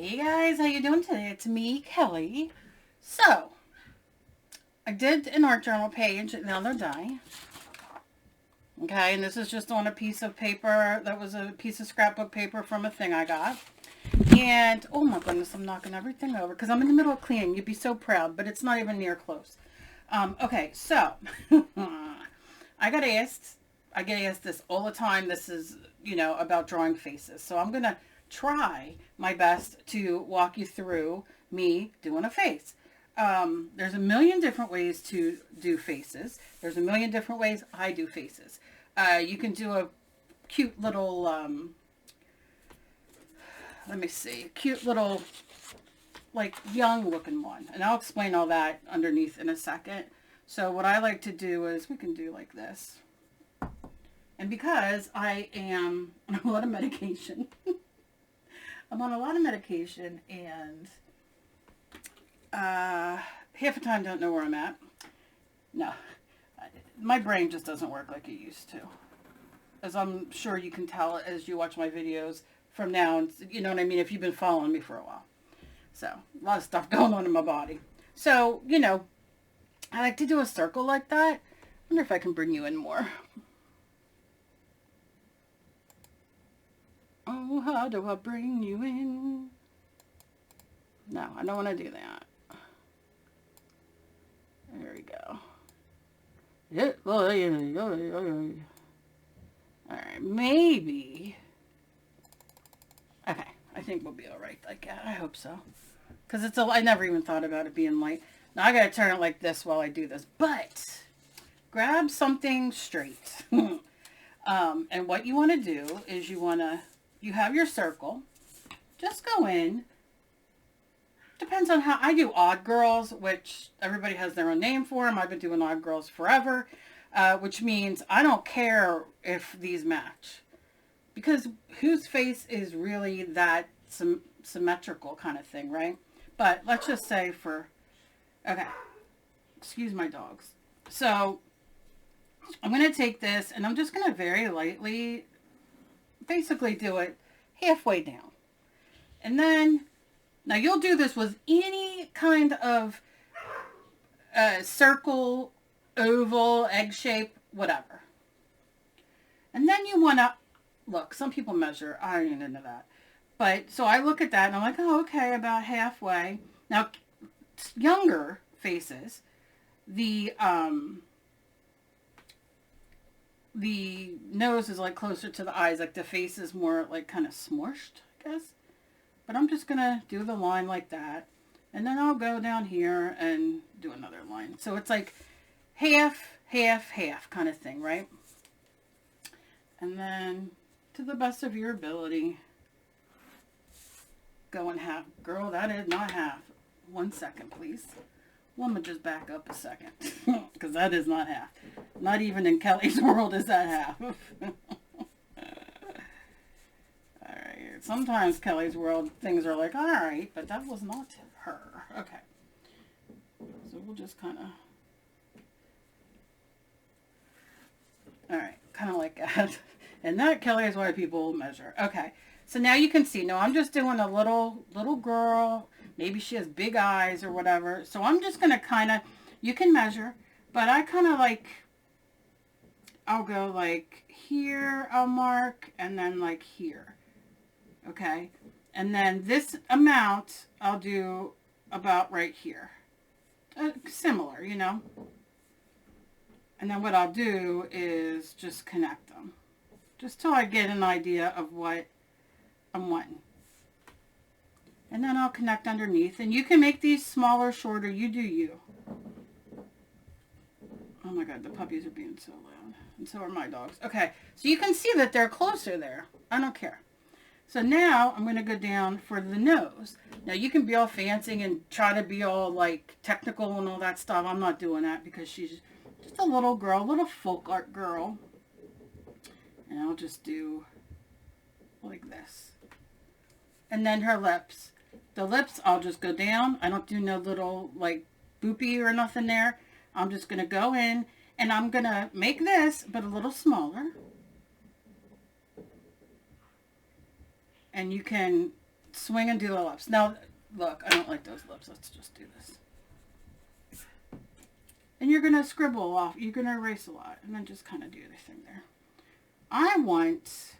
Hey guys, how you doing today? It's me, Kelly. So, I did an art journal page the other day. Okay, and this is just on a piece of paper that was a piece of scrapbook paper from a thing I got. And, oh my goodness, I'm knocking everything over because I'm in the middle of cleaning. You'd be so proud, but it's not even near close. Okay, so, I get asked this all the time. This is, about drawing faces. So I'm going to try my best to walk you through me doing a face. There's a million different ways to do faces. There's a million different ways I do faces. You can do a cute little, let me see, cute little, like, young looking one. And I'll explain all that underneath in a second. So what I like to do is we can do like this. And because I am on a lot of medication, I'm on a lot of medication and half the time don't know where I'm at. No, my brain just doesn't work like it used to. As I'm sure you can tell as you watch my videos from now, you know what I mean, if you've been following me for a while. So, a lot of stuff going on in my body. So, I like to do a circle like that. I wonder if I can bring you in more. Oh, how do I bring you in? No, I don't want to do that. There we go. Alright, maybe. Okay, I think we'll be alright like that. I hope so. Because I never even thought about it being light. Now I gotta turn it like this while I do this. But, grab something straight. And what you want to do is you have your circle. Just go in. Depends on how I do odd girls, which everybody has their own name for them. I've been doing odd girls forever, which means I don't care if these match. Because whose face is really that symmetrical kind of thing, right? But let's just say okay, excuse my dogs. So I'm going to take this and I'm just going to very lightly basically do it halfway down. And then, now you'll do this with any kind of circle, oval, egg shape, whatever. And then you want to, look, some people measure, I don't even into that. But, so I look at that and I'm like, oh, okay, about halfway. Now, younger faces, the nose is like closer to the eyes, like the face is more like kind of smushed, I guess. But I'm just going to do the line like that. And then I'll go down here and do another line. So it's like half, half, half kind of thing, right? And then to the best of your ability, go in half. Girl, that is not half. 1 second, please. Let me just back up a second. Because that is not half. Not even in Kelly's world is that half. Alright. Sometimes Kelly's world things are like, alright, but that was not her. Okay. So we'll just kind of... Alright. Kind of like that. And that, Kelly, is why people measure. Okay. So now you can see. No, I'm just doing a little girl. Maybe she has big eyes or whatever. So I'm just going to kind of, you can measure, but I kind of like, I'll go like here, I'll mark, and then like here. Okay. And then this amount, I'll do about right here. Similar, And then what I'll do is just connect them. Just till I get an idea of what I'm wanting. And then I'll connect underneath. And you can make these smaller, shorter. You do you. Oh my God, the puppies are being so loud. And so are my dogs. Okay, so you can see that they're closer there. I don't care. So now I'm going to go down for the nose. Now you can be all fancy and try to be all like technical and all that stuff. I'm not doing that because she's just a little girl, a little folk art girl. And I'll just do like this. And then her lips. The lips, I'll just go down. I don't do no little, like, boopy or nothing there. I'm just going to go in, and I'm going to make this, but a little smaller. And you can swing and do the lips. Now, look, I don't like those lips. Let's just do this. And you're going to scribble off. You're going to erase a lot. And then just kind of do the thing there. I want,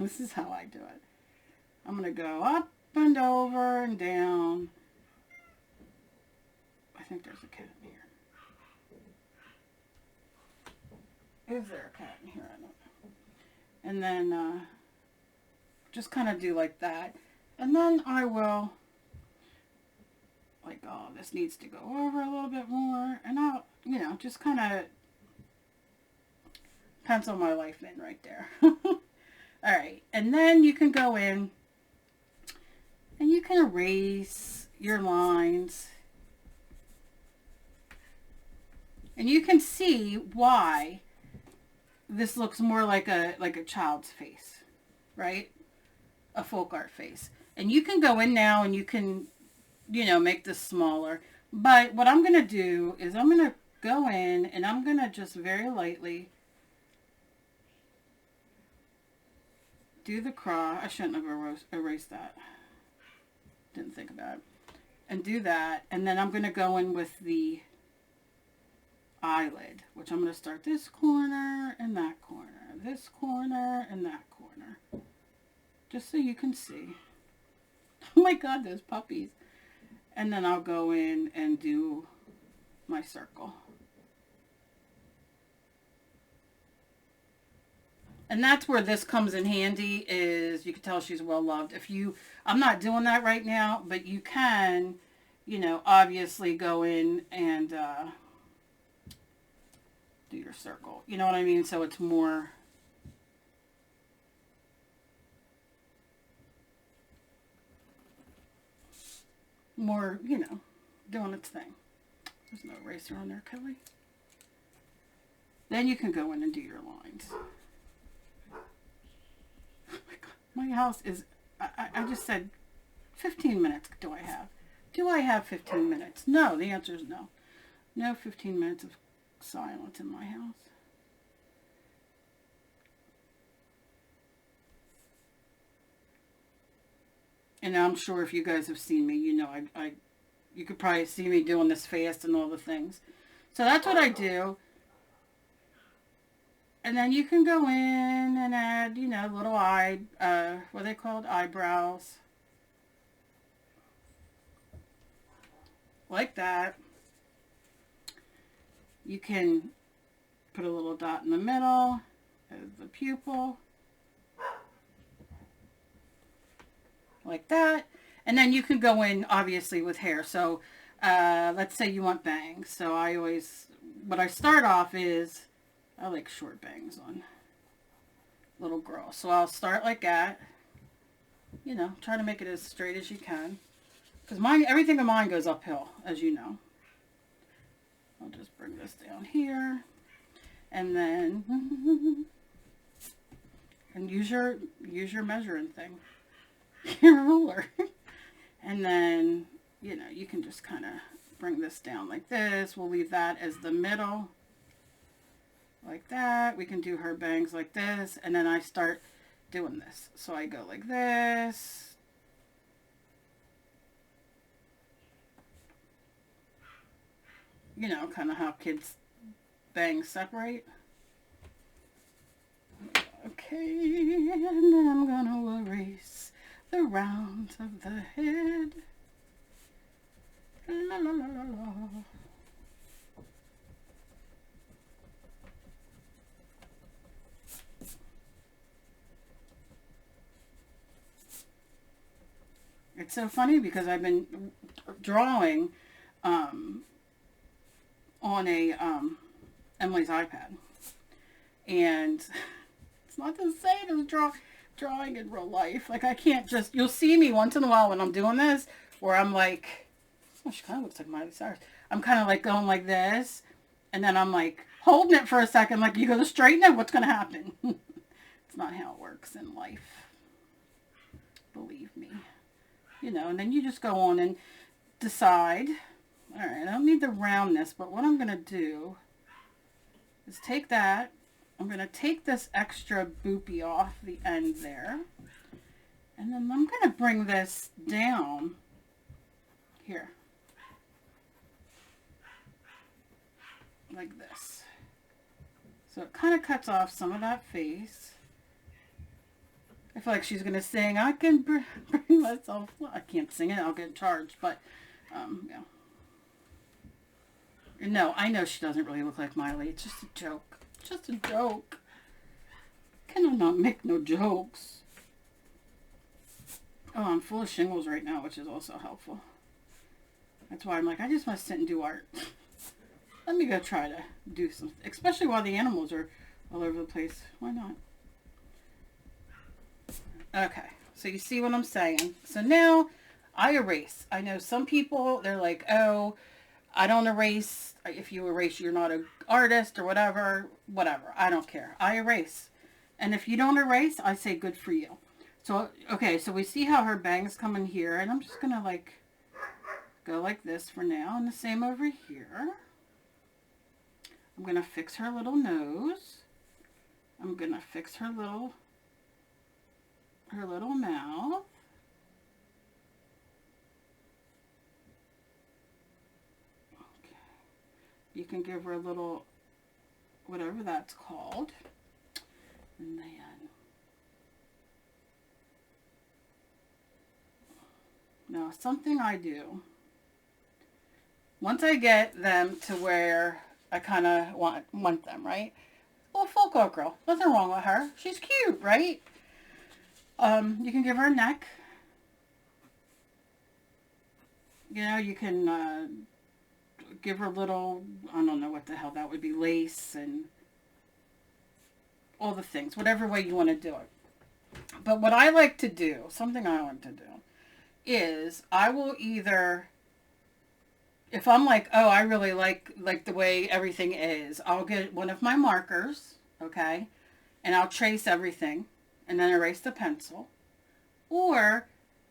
this is how I do it. I'm going to go up and over and down. I think there's a cat in here. Is there a cat in here? I don't know. And then just kind of do like that. And then I will, like, oh, this needs to go over a little bit more. And I'll, you know, just kind of pencil my life in right there. All right. And then you can go in and you can erase your lines. And you can see why this looks more like a child's face, right? A folk art face. And you can go in now and you can, you know, make this smaller. But what I'm going to do is I'm going to go in and I'm going to just very lightly do the cross. I shouldn't have erased that. Didn't think about it. And do that. And then I'm going to go in with the eyelid, which I'm going to start this corner and that corner, this corner and that corner, just so you can see. Oh my God, those puppies. And then I'll go in and do my circle. And that's where this comes in handy, is you can tell she's well loved. If you, I'm not doing that right now, but you can, you know, obviously go in and do your circle. You know what I mean? So it's more you know, doing its thing. There's no eraser on there, Kelly. Then you can go in and do your lines. Oh my God. My house is, I just said 15 minutes do I have? Do I have 15 minutes? No, the answer is no. No 15 minutes of silence in my house. And I'm sure if you guys have seen me, you know, you could probably see me doing this fast and all the things. So that's what I do. And then you can go in and add, you know, little what are they called? Eyebrows. Like that. You can put a little dot in the middle as the pupil. Like that. And then you can go in, obviously, with hair. So, let's say you want bangs. So what I start off is, I like short bangs on little girls. So I'll start like that. You know, try to make it as straight as you can. Because everything of mine goes uphill, as you know. I'll just bring this down here. And then, and use your measuring thing. Your ruler. And then, you know, you can just kind of bring this down like this. We'll leave that as the middle. Like that. We can do her bangs like this. And then I start doing this. So I go like this. You know, kind of how kids' bangs separate. Okay, and then I'm going to erase the rounds of the head. La la la la la. It's so funny because I've been drawing on a Emily's iPad, and it's not the same as drawing in real life. Like, I can't just, you'll see me once in a while when I'm doing this, where I'm like, oh, she kind of looks like Miley Cyrus. I'm kind of like going like this, and then I'm like holding it for a second, like, you go to straighten it, what's going to happen? It's not how it works in life. Believe me. You know, and then you just go on and decide. All right, I don't need the roundness, but what I'm going to do is take that. I'm going to take this extra boopy off the end there. And then I'm going to bring this down here. Like this. So it kind of cuts off some of that face. I feel like she's going to sing, I can bring myself, well, I can't sing it, I'll get charged, but, yeah. No, I know she doesn't really look like Miley. It's just a joke. Just a joke. Can I not make no jokes? Oh, I'm full of shingles right now, which is also helpful. That's why I'm like, I just want to sit and do art. Let me go try to do some, especially while the animals are all over the place. Why not? Okay, so you see what I'm saying. So now I erase. I know some people, they're like, oh, I don't erase. If you erase, you're not an artist or whatever. Whatever. I don't care. I erase. And if you don't erase, I say good for you. So, okay, so we see how her bangs come in here. And I'm just going to like go like this for now. And the same over here. I'm going to fix her little nose. I'm going to fix her little mouth. Okay. You can give her a little, whatever that's called. And then, now something I do, once I get them to where I kind of want them, right? Well, folk art girl, nothing wrong with her. She's cute, right? You can give her a neck. You know, you can give her a little, I don't know what the hell that would be, lace and all the things, whatever way you want to do it. But what I like to do, something I like to do, is I will either, if I'm like, oh, I really like the way everything is, I'll get one of my markers, okay, and I'll trace everything and then erase the pencil. Or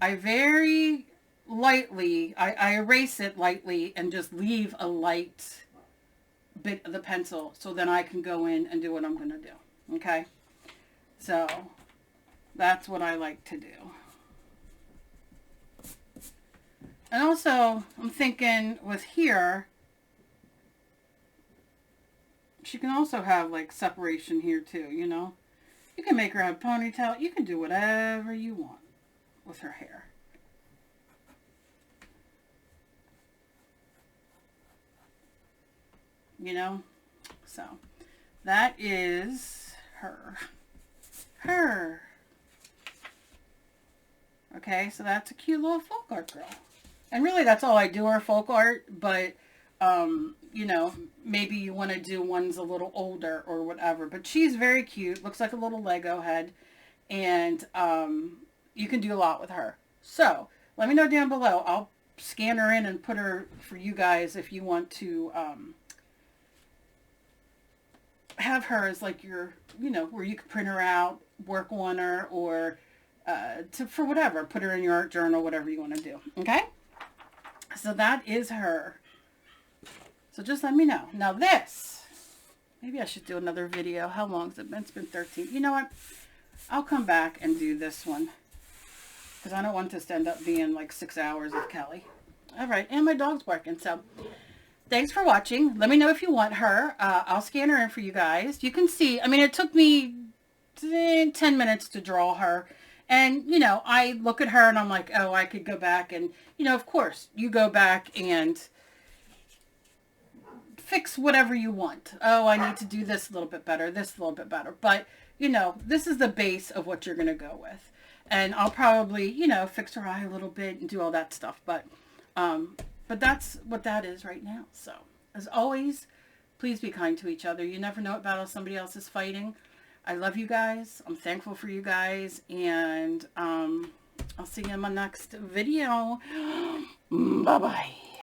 I very lightly, I erase it lightly and just leave a light bit of the pencil so then I can go in and do what I'm going to do. Okay? So that's what I like to do. And also, I'm thinking with here, she can also have like separation here too, you know? You can make her have a ponytail. You can do whatever you want with her hair. You know? So, that is her. Her. Okay, so that's a cute little folk art girl. And really, that's all I do are folk art, but, you know, maybe you want to do ones a little older or whatever. But she's very cute, looks like a little Lego head, and you can do a lot with her. So, let me know down below. I'll scan her in and put her for you guys if you want to have her as like your, you know, where you can print her out, work on her, or for whatever, put her in your art journal, whatever you want to do. Okay? So that is her. So just let me know. Now this, maybe I should do another video. How long has it been? It's been 13. You know what? I'll come back and do this one, because I don't want this to end up being like 6 hours of Kelly. All right. And my dog's barking. So thanks for watching. Let me know if you want her. I'll scan her in for you guys. You can see, I mean, it took me 10 minutes to draw her. And, you know, I look at her and I'm like, oh, I could go back and, you know, of course, you go back and fix whatever you want. Oh, I need to do this a little bit better, this a little bit better. But, you know, this is the base of what you're going to go with. And I'll probably, you know, fix her eye a little bit and do all that stuff. But that's what that is right now. So, as always, please be kind to each other. You never know what battle somebody else is fighting. I love you guys. I'm thankful for you guys. And I'll see you in my next video. Bye-bye.